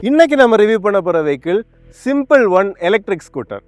இன்னைக்கு நம்ம ரிவ்யூ பண்ண போற vehicle simple one electric scooter.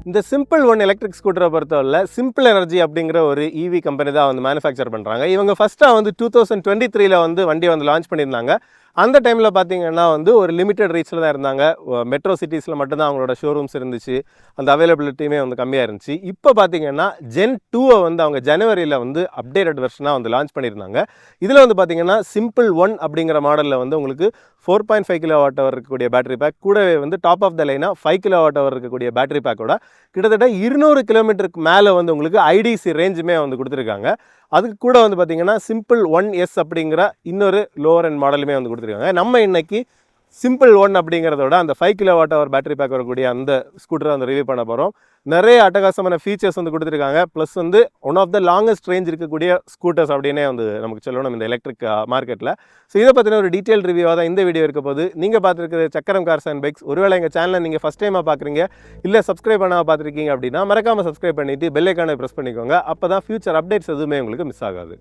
இந்த சிம்பிள் ஒன் எலக்ட்ரிக் ஸ்கூட்டரை பொறுத்தவரை சிம்பிள் எனர்ஜி அப்படிங்கிற ஒரு இவி கம்பெனி தான் வந்து மேனுஃபேக்சர் பண்ணுறாங்க. இவங்க ஃபஸ்ட்டாக வந்து 2023 வந்து வண்டியை வந்து லான்ச் பண்ணியிருந்தாங்க. அந்த டைமில் பார்த்தீங்கன்னா வந்து ஒரு லிமிட்டட் ரீச்சில் தான் இருந்தாங்க. மெட்ரோ சிட்டிஸில் மட்டும்தான் அவங்களோட ஷோரூம்ஸ் இருந்துச்சு. அந்த அவைலபிலிட்டியுமே வந்து கம்மியாக இருந்துச்சு. இப்போ பார்த்தீங்கன்னா Gen 2 வந்து அவங்க ஜனவரியில் வந்து அப்டேட்டட் வெர்ஷனாக வந்து லான்ச் பண்ணியிருந்தாங்க. இதில் வந்து பார்த்தீங்கன்னா சிம்பிள் ஒன் அப்படிங்கிற மாடலில் வந்து உங்களுக்கு 4.5 kWh இருக்கக்கூடிய பேட்டரி பேக், கூடவே வந்து டாப் ஆஃப் த லைனாக 5 kWh இருக்கக்கூடிய பேட்டரி பேக்கோட கிட்டத்தட்ட 200 கிலோமீட்டருக்கு மேலே வந்து உங்களுக்கு ஐடிசி ரேஞ்சுமே வந்து கொடுத்துருக்காங்க. அதுக்கு கூட வந்து பார்த்தீங்கன்னா சிம்பிள் 1S அப்படிங்கிற இன்னொரு லோவர் எண்ட் மாடலுமே வந்து கொடுத்துருக்காங்க. நம்ம இன்னைக்கு சிம்பிள் ஒன் அப்படிங்கிறதோட அந்த 5 kWh பேட்டரி பேக் வரக்கூடிய அந்த ஸ்கூட்டரை வந்து ரிவ்யூ பண்ண போகிறோம். நிறைய அட்டகாசமான ஃபீச்சர்ஸ் வந்து கொடுத்துருக்காங்க. ப்ளஸ் வந்து one of the longest range இருக்கக்கூடிய ஸ்கூட்டர்ஸ் அப்படின்னே வந்து நமக்கு சொல்லணும் இந்த எலக்ட்ரிக் மார்க்கெட்டில். ஸோ இதை பற்றின ஒரு டீட்டெயில் ரிவ்யூவாக தான் இந்த வீடியோ இருக்க போது. நீங்கள் பார்த்துருக்கிற சக்கரம் கார்ஸ் அண்ட் பைக்ஸ். ஒருவேளை எங்கள் சேனலை நீங்கள் ஃபஸ்ட் டைமாக பார்க்குறீங்க, இல்லை சப்ஸ்கிரைப் பண்ணாமல் பார்த்துருக்கீங்க அப்படின்னா மறக்காமல் சப்ஸ்கிரைப் பண்ணிவிட்டு பெல் ஐக்கானை ப்ரெஸ் பண்ணிக்கோங்க. அப்போ தான் ஃபியூச்சர் அப்டேட்ஸ் எதுவுமே உங்களுக்கு மிஸ் ஆகாது.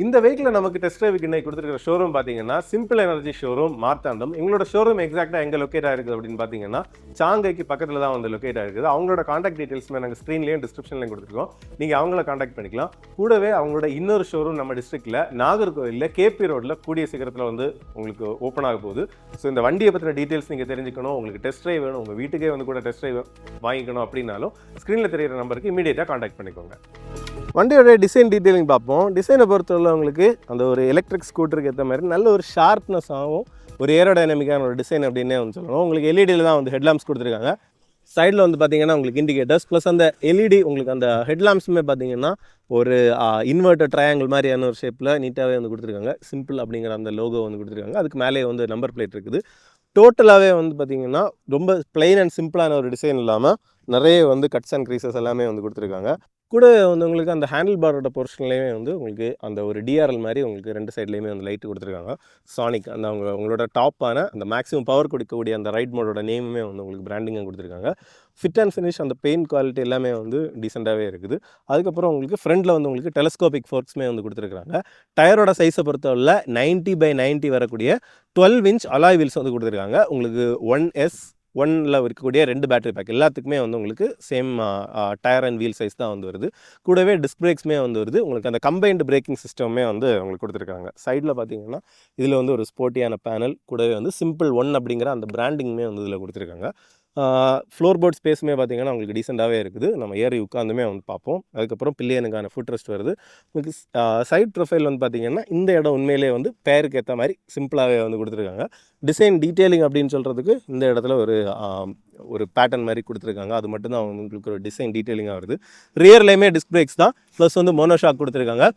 இந்த வெஹிக்கில் நமக்கு டெஸ்ட் ட்ரைவுக்கு இன்னைக்கு கொடுத்துருக்கிற ஷோரூம் பார்த்தீங்கன்னா சிம்பிள் எனர்ஜி ஷோரூம் மார்த்தாண்டம். எங்களோட ஷோரூம் எக்ஸாக்டாக எங்கே லொக்கேட் ஆகிருக்குது அப்படின்னு பார்த்தீங்கன்னா சாங்கைக்கு பக்கத்தில் தான் வந்து லொக்கேட் ஆகிருக்குது. அவங்களோட காண்டாக்ட் டீட்டெயில்ஸுமே நாங்கள் ஸ்க்ரீன்லேயும் டிஸ்கிரிப்ஷன்லையும் கொடுத்துருக்கோம். நீங்கள் அவங்கள காண்டாக்ட் பண்ணிக்கலாம். கூடவே அவங்களோட இன்னொரு ஷோரூம் நம்ம டிஸ்ட்ரிக்டில் நாகர்கோவிலில் கேபி ரோட்டில் கூடிய சீக்கிரத்தில் வந்து உங்களுக்கு ஓப்பன் ஆக போகுது. ஸோ இந்த வண்டியை பற்றின டீட்டெயில்ஸ் நீங்கள் தெரிஞ்சுக்கணும், உங்களுக்கு டெஸ்ட் ட்ரைவ் வேணும், உங்கள் வீட்டுக்கே வந்து கூட டெஸ்ட் ட்ரைவ் வாங்கிக்கணும் அப்படின்னாலும் ஸ்க்ரீனில் தெரியிற நம்பருக்கு இமீடியட்டாக காண்டாக்ட் பண்ணிக்கோங்க. வண்டியோட டிசைன் டீட்டெயிலிங் பார்ப்போம். டிசைனை பொறுத்தவரை உங்களுக்கு அந்த ஒரு எலக்ட்ரிக் ஸ்கூட்டருக்கு ஏற்ற மாதிரி நல்ல ஒரு ஷார்ப்னஸ் ஆகும், ஒரு ஏரோடைனமிக்கான ஒரு டிசைன் அப்படின்னே வந்து சொல்லணும். உங்களுக்கு எல்இடியில் தான் வந்து ஹெட்லாம்ப்ஸ் கொடுத்துருக்காங்க. சைடில் வந்து பார்த்தீங்கன்னா உங்களுக்கு இண்டிகேட்டர்ஸ் ப்ளஸ் அந்த எல்இடி உங்களுக்கு அந்த ஹெட்லாம்ப்ஸுமே பார்த்தீங்கன்னா ஒரு இன்வெர்ட்டர் ட்ரையாங்கிள் மாதிரியான ஒரு ஷேப்பில் நீட்டாகவே வந்து கொடுத்துருக்காங்க. சிம்பிள் அப்படிங்கிற அந்த லோகோ வந்து கொடுத்துருக்காங்க. அதுக்கு மேலே வந்து நம்பர் பிளேட் இருக்குது. டோட்டலாகவே வந்து பார்த்திங்கன்னா ரொம்ப பிளெயின் அண்ட் சிம்பிளான ஒரு டிசைன் இல்லாமல் நிறைய வந்து கட்ஸ் அண்ட் க்ரீசஸ் எல்லாமே வந்து கொடுத்துருக்காங்க. கூட வந்து உங்களுக்கு அந்த ஹேண்டில் பாரோட போர்ஷன்லேயுமே வந்து உங்களுக்கு அந்த ஒரு டிஆர்எல் மாதிரி உங்களுக்கு ரெண்டு சைட்லேயுமே வந்து லைட்டு கொடுத்துருக்காங்க. சானிக் அந்த உங்களோட டாப்பான அந்த மேக்ஸிமம் பவர் கொடுக்கக்கூடிய அந்த ரைட் மோடோட நேமுமே வந்து உங்களுக்கு பிராண்டிங்காக கொடுத்துருக்காங்க. ஃபிட் அண்ட் ஃபினிஷ் அந்த பெயிண்ட் குவாலிட்டி எல்லாமே வந்து டீசெண்டாகவே இருக்குது. அதுக்கப்புறம் உங்களுக்கு ஃப்ரண்ட்டில் வந்து உங்களுக்கு டெலஸ்கோபிக் ஃபோர்க்ஸுமே வந்து கொடுத்துருக்காங்க. டயரோட சைஸை பொறுத்தவரை 90/90 வரக்கூடிய 12 inch அலாய் வீல்ஸ் வந்து கொடுத்துருக்காங்க. உங்களுக்கு 1S1ல் இருக்கக்கூடிய 2 பேட்டரி பேக் எல்லாத்துக்குமே வந்து உங்களுக்கு same tyre and wheel size தான் வந்து வருது. கூடவே டிஸ்க் பிரேக்ஸுமே வந்து வருது. உங்களுக்கு அந்த கம்பைன்டு பிரேக்கிங் சிஸ்டமே வந்து உங்களுக்கு கொடுத்துருக்காங்க. சைடில் பார்த்தீங்கன்னா இதில் வந்து ஒரு ஸ்போர்ட்டியான பேனல், கூடவே வந்து சிம்பிள் ஒன் அப்படிங்கிற அந்த பிராண்டிங்குமே வந்து இதில் கொடுத்துருக்காங்க. ஃப்ளோர் போர்ட் ஸ்பேஸுமே பார்த்தீங்கன்னா உங்களுக்கு டீசெண்டாகவே இருக்குது. நம்ம ஏறி உட்காந்துமே வந்து பார்ப்போம். அதுக்கப்புறம் பில்லியனுக்கான ஃபுட் ரெஸ்ட் வருது. உங்களுக்கு சைட் ப்ரொஃபைல் வந்து பார்த்திங்கன்னா இந்த இடம் உண்மையிலே வந்து பேருக்கு ஏற்ற மாதிரி சிம்பிளாகவே வந்து கொடுத்துருக்காங்க. டிசைன் டீட்டெயிலிங் அப்படின்னு சொல்கிறதுக்கு இந்த இடத்துல ஒரு பேட்டர்ன் மாதிரி கொடுத்துருக்காங்க. அது மட்டும்தான் உங்களுக்கு ஒரு டிசைன் டீட்டெயிலிங்காக வருது. ரியர்லேயுமே டிஸ்க் பிரேக்ஸ் தான், ப்ளஸ் வந்து மோனோஷாக் கொடுத்துருக்காங்க.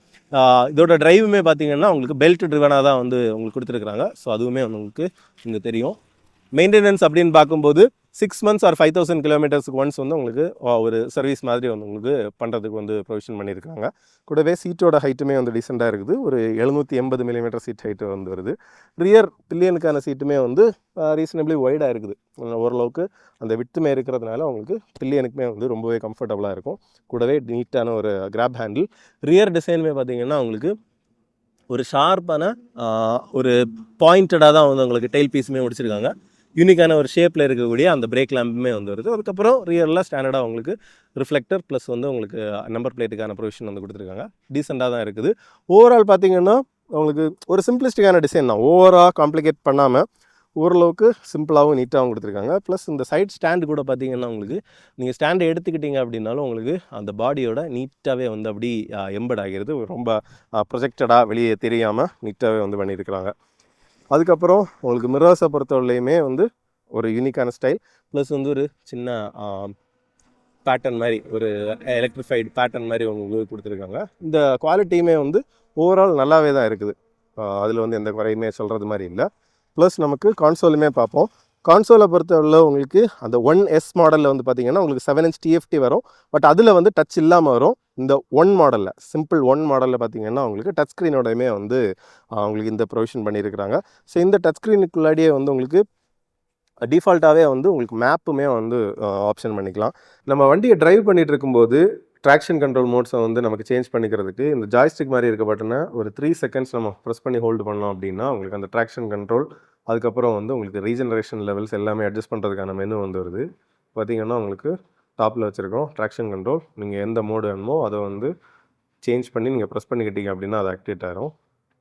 இதோட டிரைவுமே பார்த்திங்கன்னா உங்களுக்கு பெல்ட் ட்ரிவனாக தான் வந்து உங்களுக்கு கொடுத்துருக்காங்க. ஸோ அதுவுமே உங்களுக்கு இங்கே தெரியும். மெயின்டெனன்ஸ் அப்படின்னு பார்க்கும்போது 6 months or 5000 kilometers ஒன்ஸ் வந்து உங்களுக்கு ஒரு சர்வீஸ் மாதிரி வந்து உங்களுக்கு பண்ணுறதுக்கு வந்து ப்ரொவிஷன் பண்ணியிருக்காங்க. கூடவே சீட்டோட ஹைட்டுமே வந்து டீசெண்டாக இருக்குது. ஒரு 780 mm சீட் ஹைட்டு வந்து வருது. ரியர் பில்லியனுக்கான சீட்டுமே வந்து ரீசனபிளி ஒய்டாக இருக்குது. ஓரளவுக்கு அந்த விட்டுமே இருக்கிறதுனால உங்களுக்கு பில்லியனுக்குமே வந்து ரொம்பவே கம்ஃபர்டபுளாக இருக்கும். கூடவே நீட்டான ஒரு கிராப் ஹேண்டில். ரியர் டிசைனுமே பார்த்திங்கன்னா உங்களுக்கு ஒரு ஷார்ப்பான ஒரு பாயிண்டடாக தான் வந்து உங்களுக்கு டெயில் பீஸுமே முடிச்சிருக்காங்க. யூனிக்கான ஒரு ஷேப்பில் இருக்கக்கூடிய அந்த பிரேக் லேம்புமே வந்து வருது. அதுக்கப்புறம் ரியரில் ஸ்டாண்டர்டாக உங்களுக்கு ரிஃப்ளெக்டர் ப்ளஸ் வந்து உங்களுக்கு நம்பர் பிளேட்டுக்கான ப்ரொவிஷன் வந்து கொடுத்துருக்காங்க. டீசெண்டாக தான் இருக்குது. ஓவரால் பார்த்திங்கன்னா உங்களுக்கு ஒரு சிம்பிளிஸ்டிக்கான டிசைன் தான். ஓவராக காம்ப்ளிகேட் பண்ணாமல் ஓரளவுக்கு சிம்பிளாகவும் நீட்டாகவும் கொடுத்துருக்காங்க. ப்ளஸ் இந்த சைட் ஸ்டாண்டு கூட பார்த்திங்கன்னா உங்களுக்கு நீங்கள் ஸ்டாண்டை எடுத்துக்கிட்டீங்க அப்படின்னாலும் உங்களுக்கு அந்த பாடியோட நீட்டாகவே வந்து அப்படி எம்பட் ஆகிறது. ரொம்ப ப்ரொஜெக்டடாக வெளியே தெரியாமல் நீட்டாகவே வந்து பண்ணியிருக்கிறாங்க. அதுக்கப்புறம் உங்களுக்கு மிரர்ஸை பொறுத்தவரையிலையுமே வந்து ஒரு யூனிக்கான ஸ்டைல், ப்ளஸ் வந்து ஒரு சின்ன பேட்டர்ன் மாதிரி ஒரு எலக்ட்ரிஃபைடு பேட்டர்ன் மாதிரி உங்களுக்கு கொடுத்துருக்காங்க. இந்த குவாலிட்டியுமே வந்து ஓவரால் நல்லாவே தான் இருக்குது. அதில் வந்து எந்த குறையுமே சொல்கிறது மாதிரி இல்லை. ப்ளஸ் நமக்கு கான்சோலுமே பார்ப்போம். கான்சோலை பொறுத்தவரை உங்களுக்கு அந்த 1S மாடலில் வந்து பார்த்தீங்கன்னா உங்களுக்கு 7" TFT வரும். பட் அதில் வந்து டச் இல்லாமல் வரும். இந்த 1 மாடலில் சிம்பிள் 1 மாடலில் பார்த்தீங்கன்னா உங்களுக்கு டச் ஸ்க்ரீனோடையுமே வந்து உங்களுக்கு இந்த ப்ரொவிஷன் பண்ணியிருக்கிறாங்க. ஸோ இந்த டச் ஸ்க்ரீனுக்குள்ளாடியே வந்து உங்களுக்கு டிஃபால்ட்டாகவே வந்து உங்களுக்கு மேப்புமே வந்து ஆப்ஷன் பண்ணிக்கலாம். நம்ம வண்டியை ட்ரைவ் பண்ணிகிட்டு இருக்கும்போது ட்ராக்ஷன் கண்ட்ரோல் மோட்ஸை வந்து நமக்கு சேஞ்ச் பண்ணிக்கிறதுக்கு இந்த ஜாய்ஸ்டிக் மாதிரி இருக்க பட்டனை ஒரு 3 செகண்ட்ஸ் நம்ம ப்ரெஸ் பண்ணி ஹோல்டு பண்ணோம் அப்படின்னா உங்களுக்கு அந்த ட்ராக்ஷன் கண்ட்ரோல், அதுக்கப்புறம் வந்து உங்களுக்கு ரீஜெனரேஷன் லெவல்ஸ் எல்லாமே அட்ஜஸ்ட் பண்ணுறதுக்கான மெனு வந்து வருது. பார்த்திங்கன்னா உங்களுக்கு டாப்பில் வச்சுருக்கோம் ட்ராக்ஷன் கண்ட்ரோல். நீங்கள் எந்த மோடு வேணுமோ அதை வந்து சேஞ்ச் பண்ணி நீங்கள் ப்ரெஸ் பண்ணிக்கிட்டீங்க அப்படின்னா அது ஆக்டிவேட் ஆகிரும்.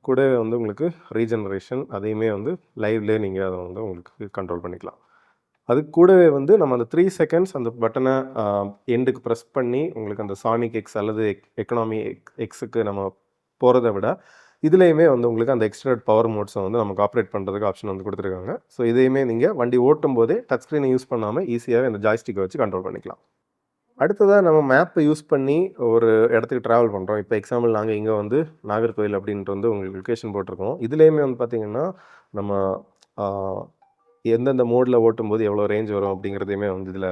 கூடவே வந்து உங்களுக்கு ரீஜெனரேஷன் அதையுமே வந்து லைவ்லேயே நீங்கள் அதை வந்து உங்களுக்கு கண்ட்ரோல் பண்ணிக்கலாம். அது கூடவே வந்து நம்ம அந்த 3 செகண்ட்ஸ் அந்த பட்டனை எண்டுக்கு ப்ரெஸ் பண்ணி உங்களுக்கு அந்த சானிக் எக்ஸ் அல்லது எக்கனாமி எக்ஸுக்கு நம்ம போகிறத விட இதுலேயுமே வந்து உங்களுக்கு அந்த எக்ஸ்டெண்டட் பவர் மோட்ஸை வந்து நமக்கு ஆப்ரேட் பண்ணுறதுக்கு ஆப்ஷன் வந்து கொடுத்துருக்காங்க. ஸோ இதையுமே நீங்கள் வண்டி ஓட்டும் போதே டச் ஸ்க்ரீனை யூஸ் பண்ணாமல் ஈஸியாகவே அந்த ஜாய்ஸ்டிக்கை வச்சு கண்ட்ரோல் பண்ணிக்கலாம். அடுத்ததாக நம்ம மேப்பை யூஸ் பண்ணி ஒரு இடத்துக்கு ட்ராவல் பண்ணுறோம். இப்போ எக்ஸாம்பிள் நாங்கள் இங்கே வந்து நாகர்கோவில் அப்படின்ட்டு வந்து உங்களுக்கு லொக்கேஷன் போட்டிருக்கோம். இதுலேயுமே வந்து பார்த்திங்கன்னா நம்ம எந்தெந்த மோடில் ஓட்டும்போது எவ்வளோ ரேஞ்ச் வரும் அப்படிங்கிறதையுமே வந்து இதில்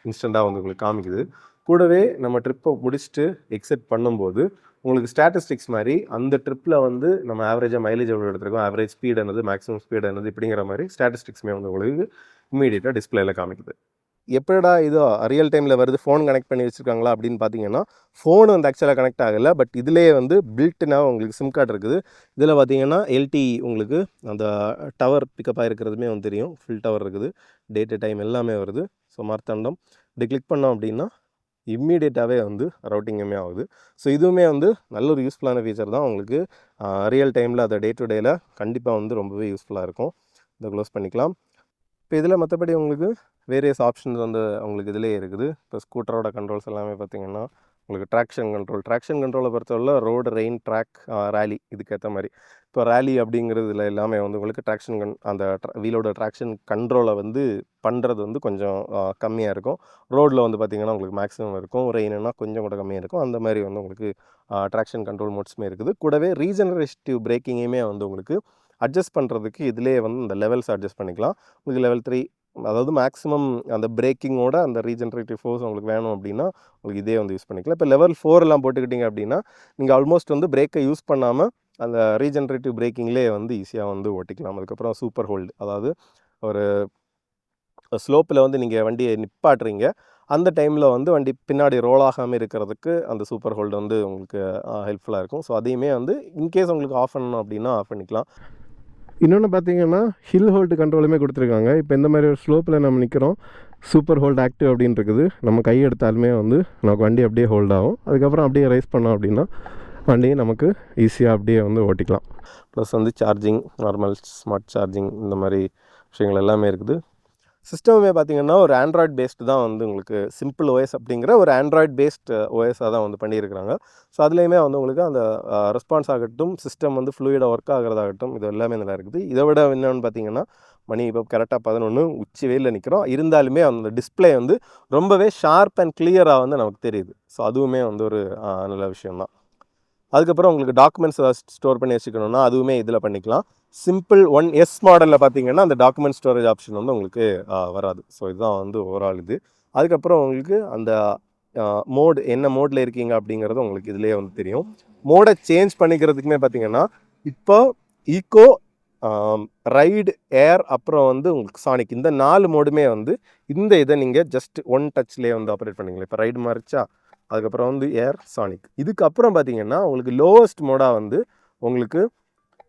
இன்ஸ்டண்ட்டாக வந்து உங்களுக்கு காமிக்குது. கூடவே நம்ம ட்ரிப்பை முடிச்சுட்டு எக்ஸிட் பண்ணும்போது உங்களுக்கு ஸ்டாட்டிஸ்டிக்ஸ் மாதிரி அந்த ட்ரிப்பில் வந்து நம்ம ஆவரேஜாக மைலேஜ் எவ்வளோ எடுத்துருக்கோம், ஆவரேஜ் ஸ்பீட் என்னது, மேக்ஸிமம் ஸ்பீட் என்னது, இப்படிங்கிற மாதிரி ஸ்டாட்டிஸ்டிக்ஸுமே வந்து உங்களுக்கு இம்மீடியட்டாக டிஸ்பிளேயில் காமிக்குது. எப்படா இதோ ரியல் டைமில் வருது, ஃபோன் கனெக்ட் பண்ணி வச்சுருக்காங்களா அப்படின்னு பார்த்தீங்கன்னா ஃபோன் வந்து ஆக்சுவலாக கனெக்ட் ஆகலை. பட் இதிலே வந்து பில்ட்னாக உங்களுக்கு சிம் கார்டு இருக்குது. இதில் பார்த்தீங்கன்னா LTE உங்களுக்கு அந்த டவர் பிக்கப் ஆகிருக்கிறதுமே வந்து தெரியும். ஃபுல் டவர் இருக்குது, டேட்டு டைம் எல்லாமே வருது. ஸோ மார்த்தாண்டம் இப்படி கிளிக் பண்ணோம் அப்படின்னா இம்மீடியட்டாகவே வந்து ரவுட்டிங்குமே ஆகுது. ஸோ இதுவுமே வந்து நல்ல ஒரு யூஸ்ஃபுல்லான ஃபீச்சர் தான். உங்களுக்கு ரியல் டைமில் அதை டே டு டேயில் கண்டிப்பாக வந்து ரொம்பவே யூஸ்ஃபுல்லாக இருக்கும். இதை க்ளோஸ் பண்ணிக்கலாம். இப்போ இதில் மற்றபடி உங்களுக்கு வேரியஸ் ஆப்ஷன்ஸ் வந்து உங்களுக்கு இதிலே இருக்குது. இப்போ ஸ்கூட்டரோட கண்ட்ரோல்ஸ் எல்லாமே பார்த்திங்கன்னா உங்களுக்கு ட்ராக்ஷன் கண்ட்ரோலை பொறுத்தவரை ரோடு, ரெயின், ட்ராக், ரேலி இதுக்கேற்ற மாதிரி. இப்போ ரேலி அப்படிங்கிறதுல எல்லாமே வந்து உங்களுக்கு அந்த வீலோட ட்ராக்ஷன் கண்ட்ரோலை வந்து பண்ணுறது வந்து கொஞ்சம் கம்மியாக இருக்கும். ரோடில் வந்து பார்த்திங்கன்னா உங்களுக்கு மேக்ஸிமம் இருக்கும், ரெயின்னா கொஞ்சம் கூட கம்மியாக இருக்கும். அந்த மாதிரி வந்து உங்களுக்கு ட்ராக்ஷன் கண்ட்ரோல் மோட்ஸுமே இருக்குது. கூடவே ரீஜெனரேட்டிவ் பிரேக்கிங்குமே வந்து உங்களுக்கு அட்ஜஸ்ட் பண்ணுறதுக்கு இதிலே வந்து இந்த லெவல்ஸ் அட்ஜஸ்ட் பண்ணிக்கலாம். உங்களுக்கு லெவல் 3 அதாவது மேக்ஸிமம் அந்த பிரேக்கிங்கோட அந்த ரீஜெனரேட்டிவ் ஃபோர்ஸ் உங்களுக்கு வேணும் அப்படின்னா உங்களுக்கு இதே வந்து யூஸ் பண்ணிக்கலாம். இப்போ லெவல் 4 எல்லாம் போட்டுக்கிட்டிங்க அப்படின்னா நீங்கள் ஆல்மோஸ்ட் வந்து பிரேக்கை யூஸ் பண்ணாமல் அந்த ரீஜெனரேட்டிவ் பிரேக்கிங்லேயே வந்து ஈஸியாக வந்து ஓட்டிக்கலாம். அதுக்கப்புறம் சூப்பர் ஹோல்டு, அதாவது ஒரு ஸ்லோப்பில் வந்து நீங்கள் வண்டியை நிப்பாட்டுறீங்க, அந்த டைமில் வந்து வண்டி பின்னாடி ரோல் ஆகாமல் இருக்கிறதுக்கு அந்த சூப்பர் ஹோல்டு வந்து உங்களுக்கு ஹெல்ப்ஃபுல்லாக இருக்கும். ஸோ அதையுமே வந்து இன்கேஸ் உங்களுக்கு ஆஃப் பண்ணணும் அப்படின்னா ஆஃப் பண்ணிக்கலாம். இன்னொன்று பார்த்தீங்கன்னா ஹில் ஹோல்டு கண்ட்ரோலுமே கொடுத்துருக்காங்க. இப்போ இந்த மாதிரி ஒரு ஸ்லோப்பில் நம்ம நிற்கிறோம், சூப்பர் ஹோல்டு ஆக்டிவ் அப்படின்னு இருக்குது. நம்ம கை எடுத்தாலுமே வந்து நமக்கு வண்டி அப்படியே ஹோல்ட் ஆகும். அதுக்கப்புறம் அப்படியே ரைஸ் பண்ணோம் அப்படின்னா வண்டியை நமக்கு ஈஸியாக அப்படியே வந்து ஓட்டிக்கலாம். ப்ளஸ் வந்து சார்ஜிங், நார்மல் ஸ்மார்ட் சார்ஜிங், இந்த மாதிரி விஷயங்கள் எல்லாமே இருக்குது. சிஸ்டமே பார்த்திங்கன்னா ஒரு ஆண்ட்ராய்ட் பேஸ்டு தான் வந்து உங்களுக்கு சிம்பிள் OS அப்படிங்கிற ஒரு ஆண்ட்ராய்ட் பேஸ்ட் OSாக தான் வந்து பண்ணியிருக்கிறாங்க. ஸோ அதுலேயுமே வந்து உங்களுக்கு அந்த ரெஸ்பான்ஸ் ஆகட்டும், சிஸ்டம் வந்து ஃப்ளூயிடாக ஒர்க் ஆகிறதாகட்டும், இது எல்லாமே நல்லா இருக்குது. இதை விட என்னென்னு பார்த்தீங்கன்னா மணி இப்போ கரெக்டாக 11 உச்சி வெயிலில் நிற்கிறோம். இருந்தாலுமே அந்த டிஸ்பிளே வந்து ரொம்பவே ஷார்ப் அண்ட் கிளியராக வந்து நமக்கு தெரியுது. ஸோ அதுவுமே வந்து ஒரு நல்ல விஷயம்தான். அதுக்கப்புறம் உங்களுக்கு டாக்குமெண்ட்ஸ் ஸ்டோர் பண்ணி வச்சுக்கணுன்னா அதுவுமே இதில் பண்ணிக்கலாம். சிம்பிள் 1S மாடலில் பார்த்தீங்கன்னா அந்த டாக்குமெண்ட் ஸ்டோரேஜ் ஆப்ஷன் வந்து உங்களுக்கு வராது. ஸோ இதுதான் வந்து ஓவரால் இது. அதுக்கப்புறம் உங்களுக்கு அந்த மோடு என்ன மோடில் இருக்கீங்க அப்படிங்கிறது உங்களுக்கு இதிலேயே வந்து தெரியும். மோடை சேஞ்ச் பண்ணிக்கிறதுக்குமே பார்த்தீங்கன்னா இப்போ ஈக்கோ, ரைடு, ஏர், அப்புறம் வந்து உங்களுக்கு சானிக், இந்த 4 மோடுமே வந்து இந்த இதை நீங்கள் ஜஸ்ட் 1 டச்லேயே வந்து ஆப்ரேட் பண்ணிக்கலாம். இப்போ ரைடு மாறிச்சா, அதுக்கப்புறம் வந்து ஏர், சானிக். இதுக்கப்புறம் பார்த்தீங்கன்னா உங்களுக்கு லோவஸ்ட் மோடாக வந்து உங்களுக்கு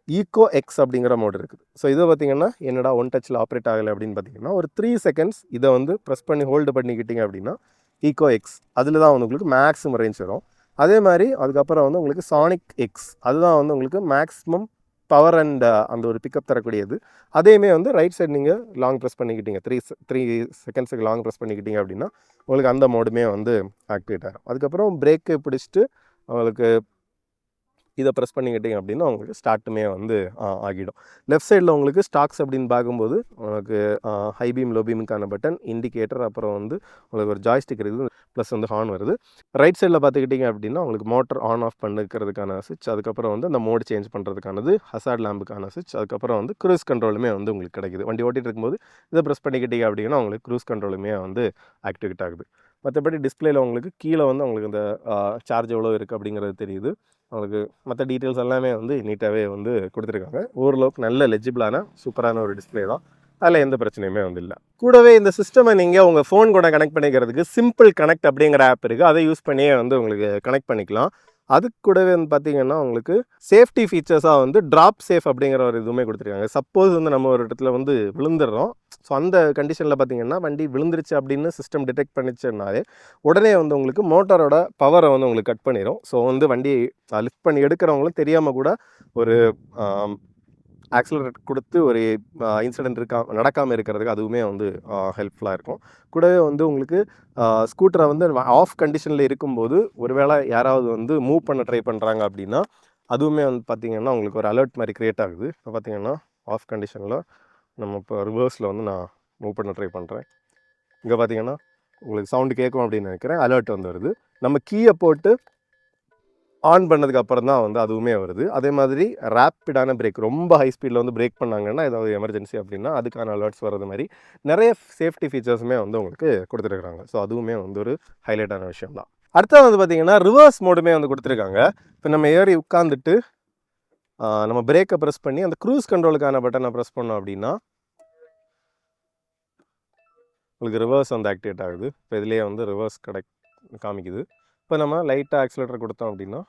ஈக்கோ எக்ஸ் அப்படிங்கிற மோடு இருக்குது. ஸோ இதை பார்த்தீங்கன்னா என்னடா 1 டச்சில் ஆப்ரேட் ஆகலை அப்படின்னு பார்த்தீங்கன்னா ஒரு 3 செகண்ட்ஸ் இதை வந்து ப்ரெஸ் பண்ணி ஹோல்டு பண்ணிக்கிட்டீங்க அப்படின்னா ஈக்கோ எக்ஸ் அதில் தான் வந்து உங்களுக்கு மேக்ஸிமம் ரேஞ்ச் வரும். அதே மாதிரி அதுக்கப்புறம் வந்து உங்களுக்கு சானிக் எக்ஸ், அதுதான் வந்து உங்களுக்கு மேக்ஸிமம் பவர் அண்ட் அந்த ஒரு பிக்கப் தரக்கூடியது. அதேமே வந்து ரைட் சைடு நீங்கள் லாங் ப்ரெஸ் பண்ணிக்கிட்டீங்க, 3 செகண்ட்ஸுக்கு லாங் ப்ரெஸ் பண்ணிக்கிட்டீங்க அப்படின்னா உங்களுக்கு அந்த மோடுமே வந்து ஆக்டிவேட் ஆகும். அதுக்கப்புறம் பிரேக்கு பிடிச்சிட்டு உங்களுக்கு இதை ப்ரெஸ் பண்ணிக்கிட்டீங்க அப்படின்னா உங்களுக்கு ஸ்டார்ட்டுமே வந்து ஆகிடும். லெஃப்ட் சைடில் உங்களுக்கு ஸ்டாக்ஸ் அப்படின்னு பார்க்கும்போது உங்களுக்கு ஹை பீம் லோ பீமுக்கான பட்டன், இண்டிகேட்டர், அப்புறம் வந்து உங்களுக்கு ஒரு ஜாய்ஸ்டிக் இருக்குது, ப்ளஸ் வந்து ஹார்ன் வருது. ரைட் சைடில் பார்த்துக்கிட்டிங்க அப்படின்னா உங்களுக்கு மோட்டர் ஆன் ஆஃப் பண்ணிக்கிறதுக்கான சுவிட்ச், அதுக்கப்புறம் வந்து அந்த மோட் சேஞ்ச் பண்ணுறதுக்கானது, ஹசார்ட் லேம்புக்கான சுவிட்ச், அதுக்கப்புறம் வந்து க்ரூஸ் கண்ட்ரோலுமே வந்து உங்களுக்கு கிடைக்குது. வண்டி ஓட்டிகிட்டு இருக்கும்போது இதை ப்ரெஸ் பண்ணிக்கிட்டீங்க அப்படின்னா உங்களுக்கு க்ரூஸ் கண்ட்ரோலுமே வந்து ஆக்டிவேட் ஆகுது. மற்றபடி டிஸ்பிளேல உங்களுக்கு கீழே வந்து உங்களுக்கு இந்த சார்ஜ் எவ்வளோ இருக்குது அப்படிங்கிறது தெரியுது. உங்களுக்கு மற்ற டீட்டெயில்ஸ் எல்லாமே வந்து நீட்டாகவே வந்து கொடுத்துருக்காங்க. ஓரளவுக்கு நல்ல லெஜிபிளான சூப்பரான ஒரு டிஸ்பிளே தான். அதில் எந்த பிரச்சனையுமே வந்து இல்லை. கூடவே இந்த சிஸ்டமை நீங்கள் உங்கள் ஃபோன் கூட கனெக்ட் பண்ணிக்கிறதுக்கு சிம்பிள் கனெக்ட் அப்படிங்கிற ஆப் இருக்குது. அதை யூஸ் பண்ணியே வந்து உங்களுக்கு கனெக்ட் பண்ணிக்கலாம். அதுக்கு கூடவே வந்து பார்த்தீங்கன்னா உங்களுக்கு சேஃப்டி ஃபீச்சர்ஸாக வந்து ட்ராப் சேஃப் அப்படிங்கிற ஒரு இதுவுமே கொடுத்துருக்காங்க. சப்போஸ் வந்து நம்ம ஒரு இடத்துல வந்து விழுந்துடுறோம், ஸோ அந்த கண்டிஷனில் பார்த்தீங்கன்னா வண்டி விழுந்துருச்சு அப்படின்னு சிஸ்டம் டிடெக்ட் பண்ணிச்சுனாலே உடனே வந்து உங்களுக்கு மோட்டாரோட பவரை வந்து உங்களுக்கு கட் பண்ணிடும். ஸோ வந்து வண்டி லிஃப்ட் பண்ணி எடுக்கிறவங்களும் தெரியாமல் கூட ஒரு ஆக்சிலரேட் கொடுத்து ஒரு இன்சிடென்ட் நடக்காமல் இருக்கிறதுக்கு அதுவுமே வந்து ஹெல்ப்ஃபுல்லாக இருக்கும். கூடவே வந்து உங்களுக்கு ஸ்கூட்டரை வந்து ஆஃப் கண்டிஷனில் இருக்கும்போது ஒருவேளை யாராவது வந்து மூவ் பண்ண ட்ரை பண்ணுறாங்க அப்படின்னா அதுவுமே வந்து பார்த்திங்கன்னா உங்களுக்கு ஒரு அலர்ட் மாதிரி க்ரியேட் ஆகுது. இப்போ பார்த்திங்கன்னா ஆஃப் கண்டிஷனில் நம்ம இப்போ ரிவர்ஸில் வந்து நான் மூவ் பண்ண ட்ரை பண்ணுறேன். இங்கே பார்த்திங்கன்னா உங்களுக்கு சவுண்டு கேட்கும் அப்படின்னு நினைக்கிறேன். அலர்ட் வந்து வருது. நம்ம கீயை போட்டு ஆன் பண்ணதுக்கு அப்புறம் தான் வந்து அதுவுமே வருது. அதே மாதிரி ரேப்பிடான பிரேக், ரொம்ப ஹை ஸ்பீடில் வந்து பிரேக் பண்ணாங்கன்னா ஏதாவது எமர்ஜென்சி அப்படின்னா அதுக்கான அலர்ட்ஸ் வர்றது மாதிரி நிறைய சேஃப்டி ஃபீச்சர்ஸுமே வந்து உங்களுக்கு கொடுத்துருக்குறாங்க. ஸோ அதுவுமே வந்து ஒரு ஹைலைட்டான விஷயம் தான். அடுத்தது வந்து பார்த்திங்கன்னா ரிவர்ஸ் மோடுமே வந்து கொடுத்துருக்காங்க. இப்போ நம்ம ஏறி உட்காந்துட்டு நம்ம பிரேக்கை ப்ரெஸ் பண்ணி அந்த க்ரூஸ் கண்ட்ரோலுக்கான பட்டனை ப்ரெஸ் பண்ணோம் அப்படின்னா உங்களுக்கு ரிவர்ஸ் வந்து ஆக்டிவேட் ஆகுது. இப்போ இதுலேயே வந்து ரிவர்ஸ் காமிக்குது. இப்போ நம்ம லைட்டாக ஆக்சிலேட்டர் கொடுத்தோம் அப்படின்னா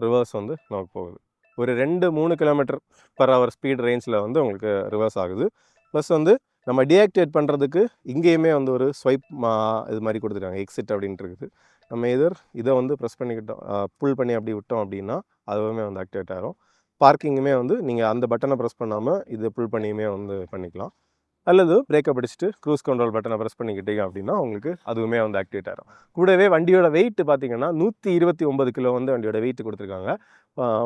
ரிவர்ஸ் வந்து நமக்கு போகுது. ஒரு 2-3 km/h ஸ்பீட் ரேஞ்சில் வந்து உங்களுக்கு ரிவர்ஸ் ஆகுது. ப்ளஸ் வந்து நம்ம டீஆக்டிவேட் பண்ணுறதுக்கு இங்கேயுமே வந்து ஒரு ஸ்வைப் இது மாதிரி கொடுத்துருக்காங்க, எக்ஸிட் அப்படின்ட்டு இருக்குது. நம்ம இதை வந்து ப்ரெஸ் பண்ணிக்கிட்டோம், புல் பண்ணி அப்படி விட்டோம் அப்படின்னா அதுவுமே வந்து ஆக்டிவேட் ஆகிரும். பார்க்கிங்குமே வந்து நீங்கள் அந்த பட்டனை ப்ரெஸ் பண்ணாமல் இது புல் பண்ணியுமே வந்து பண்ணிக்கலாம். அல்லது பிரேக்கை பிடிச்சிட்டு க்ரூஸ் கண்ட்ரோல் பட்டனை ப்ரெஸ் பண்ணிக்கிட்டீங்க அப்படின்னா உங்களுக்கு அதுவுமே வந்து ஆக்டிவேட் ஆகிடும். கூடவே வண்டியோட வெயிட் பார்த்தீங்கன்னா 129 கிலோ வந்து வண்டியோட வெயிட் கொடுத்துருக்காங்க.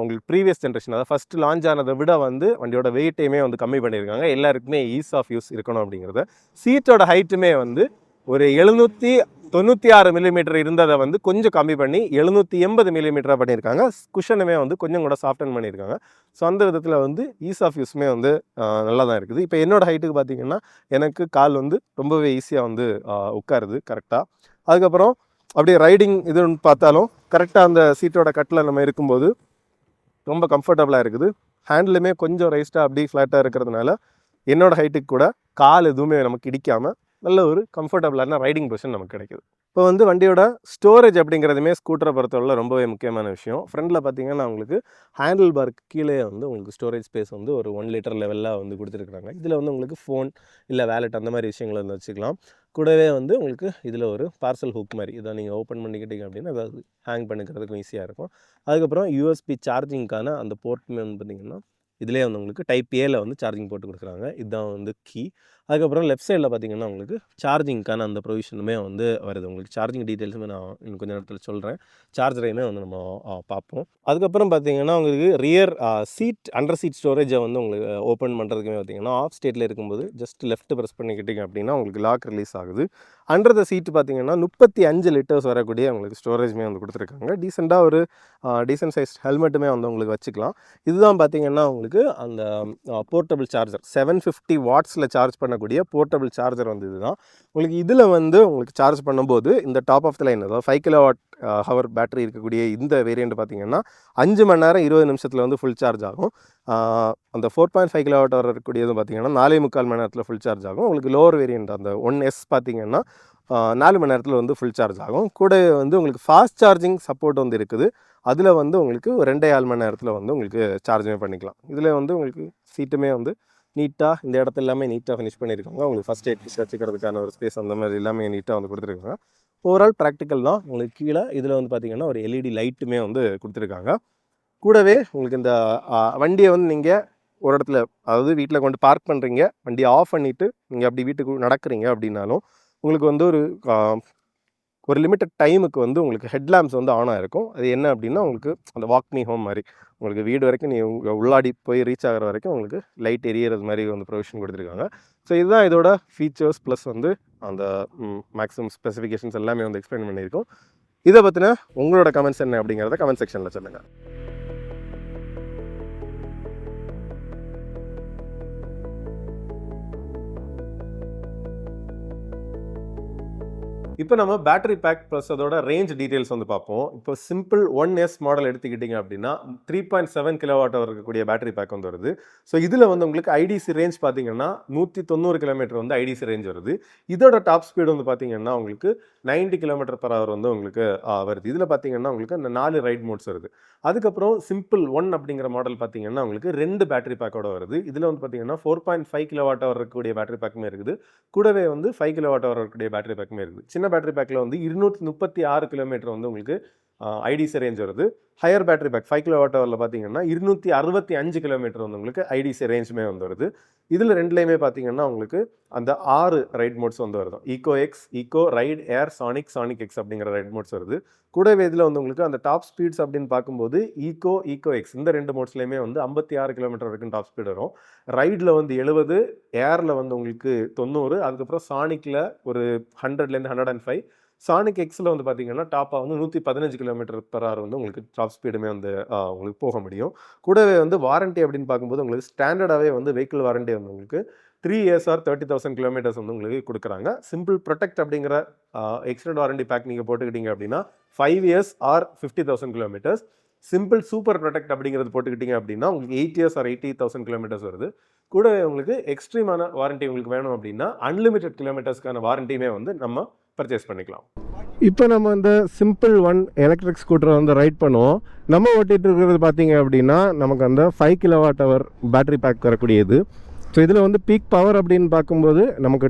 உங்களுக்கு ப்ரீவியஸ் ஜென்ரேஷன், அதாவது ஃபஸ்ட்டு லான்ச் ஆனதை விட வந்து வண்டியோட வெயிட்டையுமே வந்து கம்மி பண்ணியிருக்காங்க. எல்லாருக்குமே ஈஸ் ஆஃப் யூஸ் இருக்கணும் அப்படிங்கிறத. சீட்டோட ஹைட்டுமே வந்து ஒரு 796 மில்லிமீட்டர் இருந்ததை வந்து கொஞ்சம் கம்மி பண்ணி 780 மில்லிமீட்டராக பண்ணியிருக்காங்க. குஷனுமே வந்து கொஞ்சம் கூட சாஃப்டன் பண்ணியிருக்காங்க. ஸோ அந்த விதத்தில் வந்து ஈஸ் ஆஃப் யூஸுமே வந்து நல்லா தான் இருக்குது. இப்போ என்னோடய ஹைட்டுக்கு பார்த்திங்கன்னா எனக்கு கால் வந்து ரொம்பவே ஈஸியாக வந்து உட்காருது கரெக்டாக. அதுக்கப்புறம் அப்படியே ரைடிங் இதுன்னு பார்த்தாலும் கரெக்டாக அந்த சீட்டோட கட்டில் நம்ம இருக்கும்போது ரொம்ப கம்ஃபர்டபுளாக இருக்குது. ஹேண்டிலுமே கொஞ்சம் ரைஸ்டாக அப்படி ஃப்ளாட்டாக இருக்கிறதுனால என்னோடய ஹைட்டுக்கு கூட கால் எதுவுமே நமக்கு இடிக்காமல் நல்ல ஒரு கம்ஃபர்டபுளான ரைடிங் பொசிஷன் நமக்கு கிடைக்குது. இப்போ வந்து வண்டியோட ஸ்டோரேஜ் அப்படிங்கிறதுமே ஸ்கூட்டரை பொறுத்தவரை ரொம்பவே முக்கியமான விஷயம். ஃப்ரண்டில் பார்த்தீங்கன்னா உங்களுக்கு ஹேண்டில் பார்க்கு கீழே வந்து உங்களுக்கு ஸ்டோரேஜ் ஸ்பேஸ் வந்து ஒரு 1 லிட்டர் லெவலில் வந்து கொடுத்துருக்குறாங்க. இதில் வந்து உங்களுக்கு ஃபோன் இல்லை வேலெட் அந்த மாதிரி விஷயங்களை வந்து வச்சுக்கலாம். கூடவே வந்து உங்களுக்கு இதில் ஒரு பார்சல் ஹூக் மாதிரி இதை நீங்கள் ஓப்பன் பண்ணிக்கிட்டீங்க அப்படின்னா அதாவது ஹேங் பண்ணிக்கிறதுக்கும் ஈஸியாக இருக்கும். அதுக்கப்புறம் யூஎஸ்பி சார்ஜிங்க்கான அந்த போர்ட்டுமே வந்து பார்த்திங்கன்னா இதிலே வந்து உங்களுக்கு டைப் ஏல வந்து சார்ஜிங் போட்டு கொடுக்குறாங்க. இதுதான் வந்து கீ. அதுக்கப்புறம் லெஃப்ட் சைடில் பார்த்திங்கன்னா உங்களுக்கு சார்ஜிங்க்கான அந்த ப்ரொவிஷனுமே வந்து வருது. உங்களுக்கு சார்ஜிங் டீட்டெயில்ஸுமே நான் இன்னும் கொஞ்சம் நேரத்தில் சொல்கிறேன். சார்ஜரையுமே வந்து நம்ம பார்ப்போம். அதுக்கப்புறம் பார்த்திங்கன்னா உங்களுக்கு ரியர் அண்டர் சீட் ஸ்டோரேஜை வந்து உங்களுக்கு ஓப்பன் பண்ணுறதுக்குமே பார்த்திங்கன்னா ஆஃப் ஸ்டேட்டில் இருக்கும்போது ஜஸ்ட் லெஃப்ட் ப்ரெஸ் பண்ணிக்கிட்டிங்க அப்படின்னா உங்களுக்கு லாக் ரிலீஸ் ஆகுது. அண்டர் த சீட்டு பார்த்திங்கன்னா 35 லிட்டர்ஸ் வரக்கூடிய உங்களுக்கு ஸ்டோரேஜுமே வந்து கொடுத்துருக்காங்க. டீசெண்டாக ஒரு டீசென்ட் சைஸ் ஹெல்மெட்டுமே வந்து உங்களுக்கு வச்சுக்கலாம். இதுதான் பார்த்திங்கன்னா உங்களுக்கு அந்த போர்ட்டபிள் சார்ஜர் 750 வாட்ஸில் சார்ஜ் பண்ணக்கூடிய போர்ட்டபிள் சார்ஜர் வந்து இதுதான். உங்களுக்கு இதில் வந்து உங்களுக்கு சார்ஜ் பண்ணும்போது இந்த டாப் ஆஃப் த லைன் அதாவது 5 kWh பேட்டரி இருக்கக்கூடிய இந்த வேரியண்ட் பார்த்திங்கன்னா 5 மணி நேரம் 20 நிமிஷத்தில் வந்து ஃபுல் சார்ஜ் ஆகும். அந்த 4.5 kWh இருக்கக்கூடியது பார்த்திங்கன்னா 4.25 மணி நேரத்தில் ஃபுல் சார்ஜ் ஆகும். உங்களுக்கு லோவர் வேரியண்ட் அந்த 1S பார்த்திங்கன்னா 4 மணி நேரத்தில் வந்து ஃபுல் சார்ஜ் ஆகும். கூட வந்து உங்களுக்கு ஃபாஸ்ட் சார்ஜிங் சப்போர்ட் வந்து இருக்குது. அதில் வந்து உங்களுக்கு 2.25 மணி நேரத்தில் வந்து உங்களுக்கு சார்ஜுமே பண்ணிக்கலாம். இதில் வந்து உங்களுக்கு சீட்டுமே வந்து நீட்டாக இந்த இடத்த எல்லாமே நீட்டாக ஃபினிஷ் பண்ணியிருக்காங்க. உங்களுக்கு ஃபஸ்ட் எய்ட் கிட்ஸ் வச்சுக்கிறதுக்கான ஒரு ஸ்பேஸ் அந்த மாதிரி எல்லாமே நீட்டாக வந்து கொடுத்துருக்காங்க. ஓவரால் ப்ராக்டிக்கல் தான். உங்களுக்கு கீழே இதில் வந்து பார்த்திங்கன்னா ஒரு எல்இடி லைட்டுமே வந்து கொடுத்துருக்காங்க. கூடவே உங்களுக்கு இந்த வண்டியை வந்து நீங்கள் ஒரு இடத்துல அதாவது வீட்டில் கொண்டு பார்க் பண்ணுறீங்க, வண்டியை ஆஃப் பண்ணிவிட்டு நீங்கள் அப்படி வீட்டுக்கு நடக்கிறீங்க அப்படின்னாலும் உங்களுக்கு வந்து ஒரு ஒரு லிமிட்டட் டைமுக்கு வந்து உங்களுக்கு ஹெட்லாம்ப்ஸ் வந்து ஆன் ஆகிருக்கும். அது என்ன அப்படின்னா உங்களுக்கு அந்த வாக் மீ ஹோம் மாதிரி உங்களுக்கு வீடு வரைக்கும் உள்ளாடி போய் ரீச் ஆகிற வரைக்கும் உங்களுக்கு லைட் எரியறது மாதிரி வந்து ப்ரொவிஷன் கொடுத்துருக்காங்க. ஸோ இதுதான் இதோட ஃபீச்சர்ஸ் ப்ளஸ் வந்து அந்த மேக்ஸிமம் ஸ்பெசிஃபிகேஷன்ஸ் எல்லாமே வந்து எக்ஸ்பிளைன் பண்ணியிருக்கோம். இதை பற்றின உங்களோட கமெண்ட்ஸ் என்ன அப்படிங்கிறத கமெண்ட் செக்ஷனில் சொல்லுங்கள். இப்போ நம்ம பேட்டரி பேக் ப்ளஸ் அதோட ரேஞ்ச் டீட்டெயில்ஸ் வந்து பார்ப்போம். இப்போ சிம்பிள் 1S மாடல் எடுத்துக்கிட்டிங்க அப்படின்னா 3.7 kWh இருக்கக்கூடிய பேட்டரி பேக் வந்து வருது. ஸோ இதில் வந்து உங்களுக்கு ஐடிசி ரேஞ்ச் பார்த்தீங்கன்னா 190 கிலோமீட்டர் வந்து ஐடிசி ரேஞ்ச் வருது. இதோட டாப் ஸ்பீடு வந்து பார்த்தீங்கன்னா உங்களுக்கு 90 km/h வந்து உங்களுக்கு வருது. இதில் பார்த்தீங்கன்னா உங்களுக்கு அந்த 4 ரைட் மோட்ஸ் வருது. அதுக்கப்புறம் சிம்பிள் 1 அப்படிங்கிற மாடல் பார்த்தீங்கன்னா உங்களுக்கு 2 பேட்டரி பேக்கோட வருது. இதில் வந்து பார்த்தீங்கன்னா 4.5 kWh இருக்கக்கூடிய பேட்டரி பேக்குமே இருக்குது. கூடவே வந்து 5 kWh இருக்கக்கூடிய பேட்டரி பேக்குமே இருக்குது. சின்ன பேட்டரி பேக்கில் வந்து 236 கிலோமீட்டர் வந்து உங்களுக்கு ஐடிசி ரேஞ்ச் வருது. ஹையர் பேட்டரி பேக் 5 kWhல பார்த்தீங்கன்னா 265 கிலோமீட்டர் வந்து உங்களுக்கு ஐடிசி ரேஞ்சுமே வந்து வருது. இதில் ரெண்டுலேயுமே பார்த்தீங்கன்னா உங்களுக்கு அந்த 6 ரைட் மோட்ஸ் வந்து வருது. ஈகோ எக்ஸ், ஈகோ, ரைட், ஏர், சானிக் எக்ஸ் அப்படிங்கிற ரைட் மோட்ஸ் வருது. கூடவே இதில் வந்து உங்களுக்கு அந்த டாப் ஸ்பீட்ஸ் அப்படின்னு பார்க்கும்போது ஈகோ எக்ஸ் இந்த 2 மோட்ஸ்லையுமே வந்து 56 கிலோமீட்டர் வரைக்கும் டாப் ஸ்பீட் வரும். ரைடில் வந்து 70, ஏரில் வந்து உங்களுக்கு 90, அதுக்கப்புறம் சானிக்கில் ஒரு 100லேருந்து 105, சானிக் எக்ஸில் வந்து பார்த்தீங்கன்னா டாப்பாக வந்து 115 km/h வந்து உங்களுக்கு டாப் ஸ்பீடுமே வந்து உங்களுக்கு போக முடியும். கூடவே வந்து வாரண்ட்டி அப்படின்னு பார்க்கும்போது உங்களுக்கு ஸ்டாண்டர்டாகவே வந்து வெஹிக்கிள் வாரண்ட்டி வந்து உங்களுக்கு 3 years or 30,000 kilometers வந்து உங்களுக்கு கொடுக்குறாங்க. சிம்பிள் ப்ரொடெக்ட் அப்படிங்கிற எக்ஸ்டெண்ட் வாரண்டி பேக் நீங்கள் போட்டுக்கிட்டீங்க அப்படின்னா 5 years or 50,000 kilometers. Simple super protect அப்படிங்கிறது போட்டுக்கிட்டீங்க அப்படின்னா உங்களுக்கு 8 years or 80,000 kilometers வருது. கூட உங்களுக்கு எக்ஸ்ட்ரீமான வாரண்ட்டி உங்களுக்கு வேணும் அப்படின்னா அன்லிமிட்டெட் கிலோமீட்டர்ஸ்க்கான வாரண்டியுமே வந்து நம்ம பர்ச்சேஸ் பண்ணிக்கலாம். இப்போ நம்ம இந்த சிம்பிள் 1 எலக்ட்ரிக் ஸ்கூட்டரை வந்து ரைட் பண்ணுவோம். நம்ம ஓட்டிகிட்டு இருக்கிறது பார்த்தீங்க அப்படின்னா நமக்கு அந்த 5 kWh பேட்டரி பேக் வரக்கூடியது. ஸோ இதில் வந்து பீக் பவர் அப்படின்னு பார்க்கும்போது நமக்கு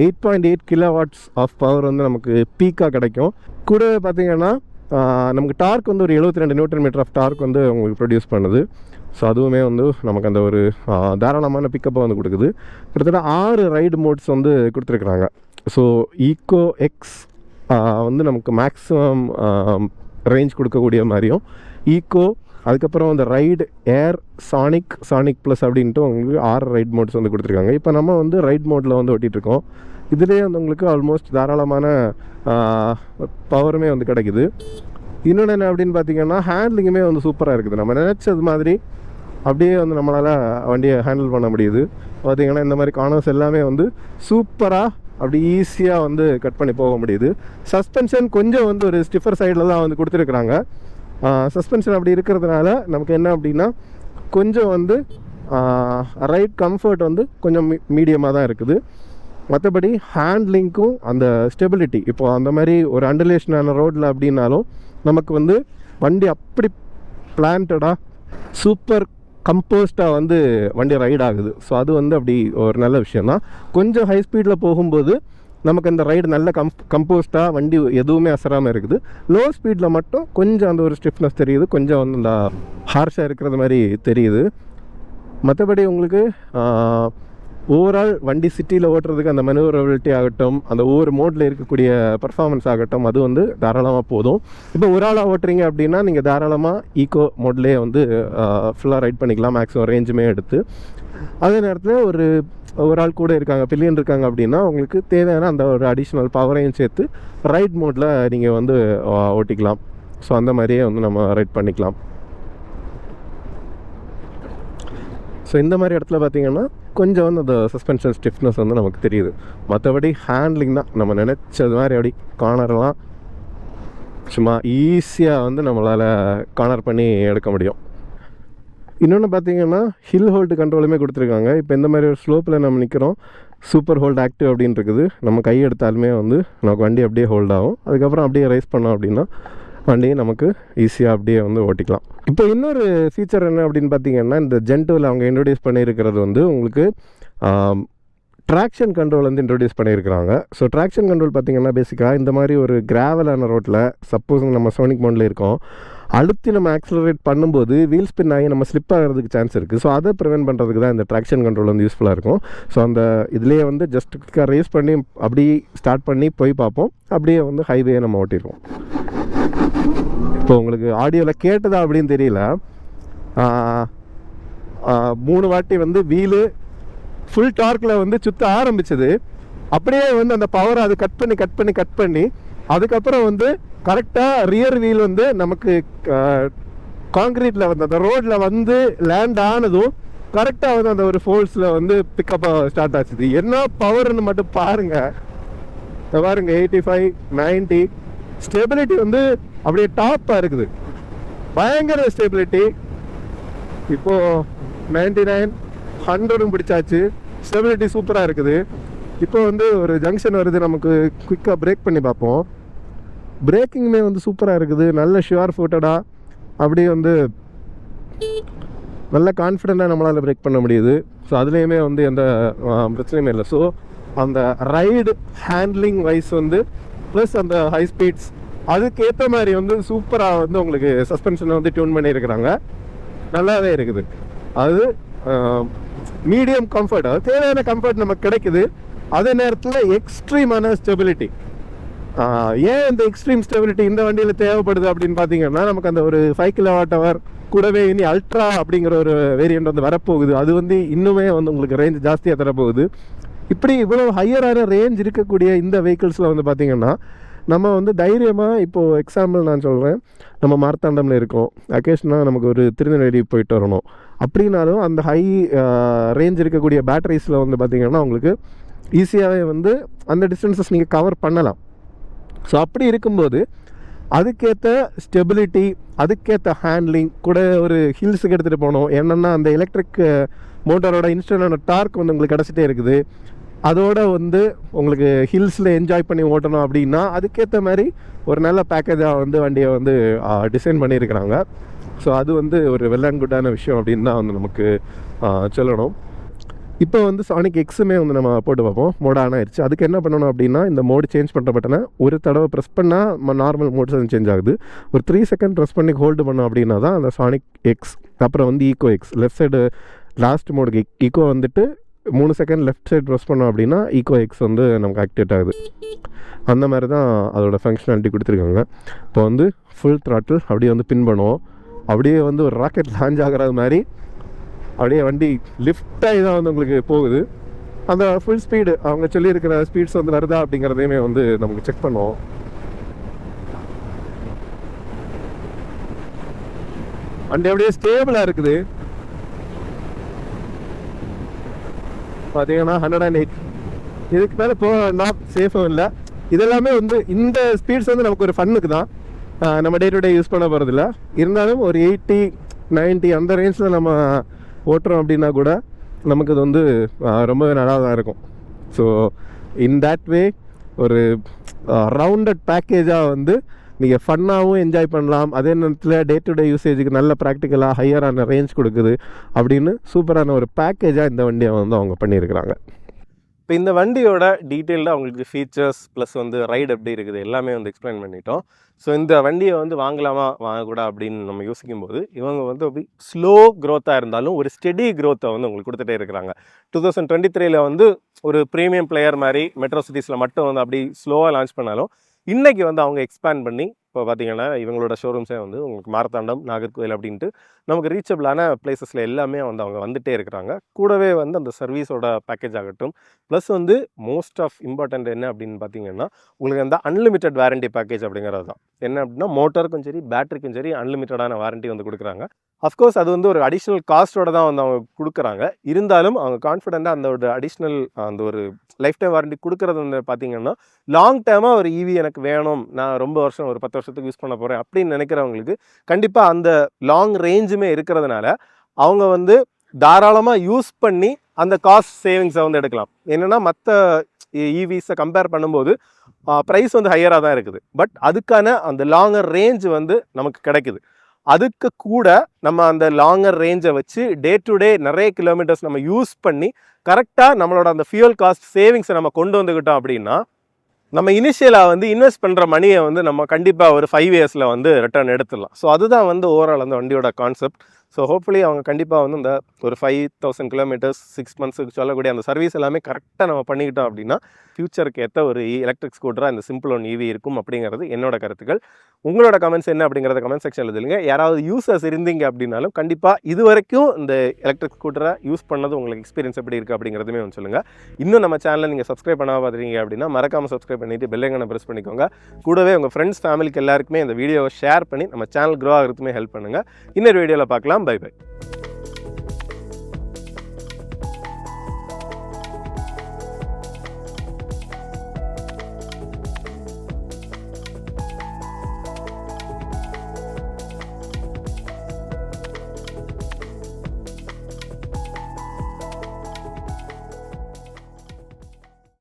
8.8 kilowatts ஆஃப் பவர் வந்து நமக்கு பீக்காக கிடைக்கும். கூட பார்த்தீங்கன்னா நமக்கு டார்க் வந்து ஒரு 72 Nm ஆஃப் டார்க் வந்து உங்களுக்கு ப்ரொடியூஸ் பண்ணுது. ஸோ அதுவுமே வந்து நமக்கு அந்த ஒரு தாராளமான பிக்கப்பை வந்து கொடுக்குது. கிட்டத்தட்ட 6 ரைடு மோட்ஸ் வந்து கொடுத்துருக்குறாங்க. ஸோ ஈகோ எக்ஸ் வந்து நமக்கு மேக்ஸிமம் ரேஞ்ச் கொடுக்கக்கூடிய மாதிரியும், ஈகோ அதுக்கப்புறம் அந்த ரைடு, ஏர், சானிக் ப்ளஸ் அப்படின்ட்டு உங்களுக்கு 6 ரைட் மோட்ஸ் வந்து கொடுத்துருக்காங்க. இப்போ நம்ம வந்து ரைட் மோடில் வந்து ஓட்டிகிட்ருக்கோம். இதிலே வந்து உங்களுக்கு ஆல்மோஸ்ட் தாராளமான பவருமே வந்து கிடைக்குது. இன்னொன்று என்ன அப்படின்னு பார்த்தீங்கன்னா ஹேண்ட்லிங்குமே வந்து சூப்பராக இருக்குது. நம்ம நினச்சது மாதிரி அப்படியே வந்து நம்மளால் வண்டியை ஹேண்டில் பண்ண முடியுது. பார்த்திங்கன்னா இந்த மாதிரி கார்னர்ஸ் எல்லாமே வந்து சூப்பராக அப்படி ஈஸியாக வந்து கட் பண்ணி போக முடியுது. சஸ்பென்ஷன் கொஞ்சம் வந்து ஒரு ஸ்டிஃபர் சைடில் தான் வந்து கொடுத்துருக்குறாங்க. சஸ்பென்ஷன் அப்படி இருக்கிறதுனால நமக்கு என்ன அப்படின்னா கொஞ்சம் வந்து ரைட் கம்ஃபர்ட் வந்து கொஞ்சம் மீடியமாக தான் இருக்குது. மற்றபடி ஹேண்ட்லிங்க்கும் அந்த ஸ்டெபிலிட்டி, இப்போது அந்த மாதிரி ஒரு அண்டலேஷனான ரோட்டில் அப்படின்னாலும் நமக்கு வந்து வண்டி அப்படி பிளான்டடாக சூப்பர் கம்போஸ்டாக வந்து வண்டி ரைட் ஆகுது. ஸோ அது வந்து அப்படி ஒரு நல்ல விஷயந்தான். கொஞ்சம் ஹை ஸ்பீடில் போகும்போது நமக்கு அந்த ரைடு நல்ல கம்போஸ்டாக வண்டி எதுவுமே அசராமல் இருக்குது. லோ ஸ்பீடில் மட்டும் கொஞ்சம் அந்த ஒரு ஸ்டிஃப்னஸ் தெரியுது, கொஞ்சம் வந்து அந்த ஹார்ஷாக இருக்கிறது மாதிரி தெரியுது. மற்றபடி உங்களுக்கு ஓவரால் வண்டி சிட்டியில் ஓட்டுறதுக்கு அந்த மனோரபிலிட்டி ஆகட்டும், அந்த ஒவ்வொரு மோடில் இருக்கக்கூடிய பர்ஃபார்மன்ஸ் ஆகட்டும், அது வந்து தாராளமாக போதும். இப்போ ஒரு ஆளாக ஓட்டுறீங்க அப்படின்னா நீங்கள் தாராளமாக ஈகோ மோட்லேயே வந்து ஃபுல்லாக ரைட் பண்ணிக்கலாம், மேக்ஸிமம் ரேஞ்சுமே எடுத்து. அதே நேரத்தில் ஒரு ஆள் கூட இருக்காங்க, பில்லியன் இருக்காங்க அப்படின்னா உங்களுக்கு தேவையான அந்த ஒரு அடிஷ்னல் பவரையும் சேர்த்து ரைட் மோடில் நீங்கள் வந்து ஓட்டிக்கலாம். ஸோ அந்த மாதிரியே வந்து நம்ம ரைட் பண்ணிக்கலாம். ஸோ இந்த மாதிரி இடத்துல பார்த்திங்கன்னா கொஞ்சம் வந்து அந்த சஸ்பென்ஷன் ஸ்டிஃப்னஸ் வந்து நமக்கு தெரியுது. மற்றபடி ஹேண்ட்லிங் தான் நம்ம நினச்சது மாதிரி அப்படி கார்னர்லாம் சும்மா ஈஸியாக வந்து நம்மளால் கார்னர் பண்ணி எடுக்க முடியும். இன்னொன்று பார்த்திங்கன்னா ஹில் ஹோல்டு கண்ட்ரோலுமே கொடுத்துருக்காங்க. இப்போ இந்த மாதிரி ஒரு ஸ்லோப்பில் நம்ம நிற்கிறோம், சூப்பர் ஹோல்டு ஆக்டிவ் அப்படின்னு இருக்குது. நம்ம கை எடுத்தாலுமே வந்து நமக்கு வண்டி அப்படியே ஹோல்ட் ஆகும். அதுக்கப்புறம் அப்படியே ரைஸ் பண்ணோம் அப்படின்னா வண்டியை நமக்கு ஈஸியாக அப்படியே வந்து ஓட்டிக்கலாம். இப்போ இன்னொரு ஃபீச்சர் என்ன அப்படின்னு பார்த்தீங்கன்னா இந்த ஜென்டோவில் அவங்க இன்ட்ரடியூஸ் பண்ணியிருக்கிறது வந்து உங்களுக்கு ட்ராக்ஷன் கண்ட்ரோல் வந்து இன்ட்ரடியூஸ் பண்ணியிருக்கிறாங்க. ஸோ ட்ராக்ஷன் கண்ட்ரோல் பார்த்திங்கன்னா பேசிக்காக இந்த மாதிரி ஒரு கிராவலான ரோட்டில் சப்போஸ் நம்ம சோனிக் மோடில் இருக்கோம் அழுத்தி நம்ம ஆக்ஸலரேட் பண்ணும்போது வீல் ஸ்பின் ஆகி நம்ம ஸ்லிப் ஆகிறதுக்கு சான்ஸ் இருக்குது. ஸோ அதை ப்ரிவென்ட் பண்ணுறதுக்கு தான் இந்த ட்ராக்ஷன் கண்ட்ரோல் வந்து யூஸ்ஃபுல்லாக இருக்கும். ஸோ அந்த இதுலேயே வந்து ஜஸ்ட் ரேஸ் பண்ணி அப்படி ஸ்டார்ட் பண்ணி போய் பார்ப்போம். அப்படியே வந்து ஹைவே நம்ம ஓட்டிடுவோம். இப்போ உங்களுக்கு ஆடியோவில் கேட்டதா அப்படின்னு தெரியல, 3 வாட்டி வந்து வீலு ஃபுல் டார்க்கில் வந்து சுற்ற ஆரம்பிச்சது. அப்படியே வந்து அந்த பவரை அது கட் பண்ணி அதுக்கப்புறம் வந்து கரெக்டாக ரியர் வீல் வந்து நமக்கு கான்க்ரீட்டில் வந்து அந்த ரோட்டில் வந்து லேண்ட் ஆனதும் கரெக்டாக வந்து அந்த ஒரு ஃபோர்ஸில் வந்து பிக்கப்பாக ஸ்டார்ட் ஆச்சுது. என்ன பவர்னு மட்டும் பாருங்கள். 85, 90 ஸ்டெபிலிட்டி வந்து அப்படியே டாப்பாக இருக்குது, பயங்கர ஸ்டெபிலிட்டி. இப்போது 99, 100 பிடிச்சாச்சு, ஸ்டெபிலிட்டி சூப்பராக இருக்குது. இப்போ வந்து ஒரு ஜங்ஷன் வருது, நமக்கு குயிக்காக பிரேக் பண்ணி பார்ப்போம். பிரேக்கிங்குமே வந்து சூப்பராக இருக்குது, நல்ல ஷுவர் ஃபுட்டடாக அப்படியே வந்து நல்ல கான்ஃபிடெண்ட்டாக நம்மளால் பிரேக் பண்ண முடியுது. ஸோ அதுலேயுமே வந்து எந்த பிரச்சனையுமே இல்லை. ஸோ அந்த ரைடு ஹேண்ட்லிங் வைஸ் வந்து ப்ளஸ் அந்த ஹை ஸ்பீட்ஸ் அதுக்கேற்ற மாதிரி வந்து சூப்பராக வந்து உங்களுக்கு சஸ்பென்ஷனை வந்து டியூன் பண்ணியிருக்கிறாங்க. நல்லாவே இருக்குது. அது மீடியம் கம்ஃபர்ட், அது தேவையான கம்ஃபர்ட் நமக்கு கிடைக்குது. அதே நேரத்தில் எக்ஸ்ட்ரீமான ஸ்டெபிலிட்டி. ஏன் இந்த எக்ஸ்ட்ரீம் ஸ்டெபிலிட்டி இந்த வண்டியில் தேவைப்படுது அப்படின்னு பார்த்தீங்கன்னா, நமக்கு அந்த ஒரு 5 kWh கூடவே இனி அல்ட்ரா அப்படிங்கிற ஒரு வேரியண்ட் வந்து வரப்போகுது. அது வந்து இன்னுமே வந்து உங்களுக்கு ரேஞ்ச் ஜாஸ்தியாக தரப்போகுது. இப்படி இவ்வளோ ஹையரான ரேஞ்ச் இருக்கக்கூடிய இந்த வெஹிக்கிள்ஸில் வந்து பார்த்திங்கன்னா, நம்ம வந்து தைரியமாக இப்போது எக்ஸாம்பிள் நான் சொல்கிறேன், நம்ம மார்த்தாண்டமில் இருக்கோம், அக்கேஷனாக நமக்கு ஒரு திருநெல்வேலி போயிட்டு வரணும் அப்படின்னாலும் அந்த ஹை ரேஞ்ச் இருக்கக்கூடிய பேட்டரிஸில் வந்து பார்த்திங்கன்னா உங்களுக்கு ஈஸியாகவே வந்து அந்த டிஸ்டன்சஸ் நீங்கள் கவர் பண்ணலாம். ஸோ அப்படி இருக்கும்போது அதுக்கேற்ற ஸ்டெபிலிட்டி, அதுக்கேற்ற ஹேண்ட்லிங் கூட ஒரு ஹில்ஸுக்கு எடுத்துகிட்டு போகணும். என்னென்னா அந்த எலக்ட்ரிக் மோட்டரோட இன்ஸ்டன்டான டார்க் வந்து உங்களுக்கு கிடச்சிட்டே இருக்குது. அதோடு வந்து உங்களுக்கு ஹில்ஸில் என்ஜாய் பண்ணி ஓட்டணும் அப்படின்னா அதுக்கேற்ற மாதிரி ஒரு நல்ல பேக்கேஜாக வந்து வண்டியை வந்து டிசைன் பண்ணியிருக்கிறாங்க. ஸோ அது வந்து ஒரு வெல் அண்ட் குட்டான விஷயம் அப்படின்னு தான் வந்து நமக்கு சொல்லணும். இப்போ வந்து சானிக் எக்ஸுமே வந்து நம்ம போட்டு பார்ப்போம். மோட் ஆன் ஆயிடுச்சு. அதுக்கு என்ன பண்ணணும் அப்படின்னா, இந்த மோடு சேஞ்ச் பண்ணுற பட்டனை ஒரு தடவை ப்ரெஸ் பண்ணால் நார்மல் மோட்ஸ் சேஞ்ச் ஆகுது. ஒரு 3 செகண்ட் ப்ரெஸ் பண்ணி ஹோல்டு பண்ணோம் அப்படின்னா தான் அந்த சானிக் எக்ஸ், அப்புறம் வந்து eco X left side last மோடுக்கு ஈகோ வந்துட்டு 3 செகண்ட் லெஃப்ட் சைடு ப்ரெஸ் பண்ணோம் அப்படின்னா ஈகோ எக்ஸ் வந்து நமக்கு ஆக்டிவேட் ஆகுது. அந்த மாதிரி தான் அதோட ஃபங்க்ஷனாலிட்டி கொடுத்துருக்காங்க. இப்போ வந்து ஃபுல் த்ராட்டில் அப்படியே வந்து பின் பண்ணுவோம். அப்படியே வந்து ஒரு ராக்கெட் லான்ச் ஆகிறது மாதிரி அப்படியே வண்டி லிஃப்ட் ஆகி தான் வந்து உங்களுக்கு போகுது. அந்த ஃபுல் ஸ்பீடு அவங்க சொல்லியிருக்கிற ஸ்பீட்ஸ் வந்து வருதா அப்படிங்கிறதையுமே வந்து நமக்கு செக் பண்ணுவோம். வண்டி அப்படியே ஸ்டேபிளாக இருக்குது. பார்த்தீங்கன்னா 108 இதுக்கு மேலே போகலாம், சேஃபும் இல்லை. இதெல்லாமே வந்து இந்த ஸ்பீட்ஸ் வந்து நமக்கு ஒரு ஃபன்னுக்கு தான், நம்ம டே டு டே யூஸ் பண்ண போகிறதில்ல. இருந்தாலும் ஒரு 80, 90 அந்த ரேஞ்சில் நம்ம ஓட்டுறோம் அப்படின்னா கூட நமக்கு அது வந்து ரொம்பவே நல்லா தான் இருக்கும். ஸோ இன் தேட் வே ஒரு ரவுண்டட் பேக்கேஜாக வந்து நீங்கள் ஃபன்னாகவும் என்ஜாய் பண்ணலாம், அதே நேரத்தில் டே டு டே யூசேஜுக்கு நல்ல ப்ராக்டிக்கலாக ஹையரான ரேஞ்ச் கொடுக்குது அப்படின்னு சூப்பரான ஒரு பேக்கேஜாக இந்த வண்டியை வந்து அவங்க பண்ணியிருக்கிறாங்க. இப்போ இந்த வண்டியோட டீட்டெயில்டாக அவங்களுக்கு ஃபீச்சர்ஸ் ப்ளஸ் வந்து ரைடு எப்படி இருக்குது எல்லாமே வந்து எக்ஸ்பிளைன் பண்ணிட்டோம். ஸோ இந்த வண்டியை வந்து வாங்கலாமா வாங்கக்கூடா அப்படின்னு நம்ம யோசிக்கும்போது இவங்க வந்து அப்படி ஸ்லோ க்ரோத்தாக இருந்தாலும் ஒரு ஸ்டெடி க்ரோத்தை வந்து உங்களுக்கு கொடுத்துட்டே இருக்கிறாங்க. 2023 வந்து ஒரு ப்ரீமியம் பிளேயர் மாதிரி மெட்ரோ சிட்டிஸில் மட்டும் வந்து அப்படி ஸ்லோவாக லான்ச் பண்ணாலும் இன்றைக்கி வந்து அவங்க எக்ஸ்பேண்ட் பண்ணி இப்போ பார்த்தீங்கன்னா இவங்களோட ஷோரூம்ஸே வந்து உங்களுக்கு மார்த்தாண்டம், நாகர்கோவில் அப்படின்ட்டு நமக்கு ரீச்சபிளான பிளேசஸில் எல்லாமே வந்து அவங்க வந்துகிட்டே இருக்கிறாங்க. கூடவே வந்து அந்த சர்வீஸோட பேக்கேஜ் ஆகட்டும், ப்ளஸ் வந்து மோஸ்ட் ஆஃப் இம்பார்ட்டண்ட் என்ன அப்படின்னு பார்த்தீங்கன்னா உங்களுக்கு அந்த அன்லிமிட்டட் வாரண்டி பேக்கேஜ் அப்படிங்கிறது தான். என்ன அப்படின்னா மோட்டருக்கும் சரி பேட்டரிக்கும் சரி அன்லிமிட்டடான வாரண்டி வந்து கொடுக்குறாங்க. அஃப்கோர்ஸ் அது வந்து ஒரு அடிஷ்னல் காஸ்ட்டோட தான் வந்து அவங்க கொடுக்குறாங்க. இருந்தாலும் அவங்க கான்ஃபிடென்ட்டாக அந்த ஒரு அடிஷ்னல் அந்த ஒரு லைஃப் டைம் வாரண்டி கொடுக்குறது வந்து பார்த்தீங்கன்னா லாங் டேர்மாக ஒரு ஈவி எனக்கு வேணும், நான் ரொம்ப வருஷம் ஒரு 10 வருஷத்துக்கு யூஸ் பண்ண போகிறேன் அப்படின்னு நினைக்கிறவங்களுக்கு கண்டிப்பாக அந்த லாங் ரேஞ்சுமே இருக்கிறதுனால அவங்க வந்து தாராளமாக யூஸ் பண்ணி அந்த காஸ்ட் சேவிங்ஸை வந்து எடுக்கலாம். என்னென்னா மற்ற ஈவிஸை கம்பேர் பண்ணும்போது ப்ரைஸ் வந்து ஹையராக தான் இருக்குது. பட் அதுக்கான அந்த லாங்கர் ரேஞ்ச் வந்து நமக்கு கிடைக்குது. அதுக்கு கூட நம்ம அந்த லாங்கர் ரேஞ்சை வச்சு டே டு டே நிறைய கிலோமீட்டர்ஸ் நம்ம யூஸ் பண்ணி கரெக்டாக நம்மளோட அந்த ஃபியூல் காஸ்ட் சேவிங்ஸை நம்ம கொண்டு வந்துக்கிட்டோம் அப்படின்னா நம்ம இனிஷியலாக வந்து இன்வெஸ்ட் பண்ணுற மணியை வந்து நம்ம கண்டிப்பாக ஒரு 5 இயர்ஸில் வந்து ரிட்டர்ன் எடுத்துடலாம். ஸோ அதுதான் வந்து ஓவரால் அந்த வண்டியோட கான்செப்ட். ஸோ ஹோப்ஃபுல்லி அவங்க கண்டிப்பாக வந்து இந்த ஒரு 5000 கிலோமீட்டர்ஸ் 6 மந்த்ஸுக்கு சொல்லக்கூடிய அந்த சர்வீஸ் எல்லாமே கரெக்டாக நம்ம பண்ணிக்கிட்டோம் அப்படின்னா ஃபியூச்சருக்கு ஏற்ற ஒரு எலக்ட்ரிக் ஸ்கூட்டராக இந்த சிம்பிள் ஒன் ஈவி இருக்கும் அப்படிங்கிறது என்னோட கருத்துக்கள். உங்களோட கமெண்ட்ஸ் என்ன அப்படிங்கிறத கமெண்ட் செக்ஷனில் எழுதுங்க. யாராவது யூசர்ஸ் இருந்தீங்க அப்படின்னாலும் கண்டிப்பாக இது வரைக்கும் இந்த எலக்ட்ரிக் ஸ்கூட்டரை யூஸ் பண்ணது உங்களுக்கு எக்ஸ்பீரியன்ஸ் எப்படி இருக்குது அப்படிங்கிறதுமே வந்து சொல்லுங்கள். இன்னும் நம்ம சேனலை நீங்கள் சப்ஸ்கிரைப் பண்ணாமல் பார்த்துருக்கீங்க அப்படின்னா மறக்காமல் சப்ஸ்கிரைப் பண்ணிவிட்டு பெல் ஐக்கானை ப்ரெஸ் பண்ணிக்கோங்க. கூடவே உங்கள் ஃப்ரெண்ட்ஸ் ஃபேமிலிக்கு எல்லாருக்குமே இந்த வீடியோவை ஷேர் பண்ணி நம்ம சேனல் க்ரோ ஆகிறதுக்குமே ஹெல்ப் பண்ணுங்கள். இன்னொரு வீடியோவில் பார்க்கலாம். Bye by.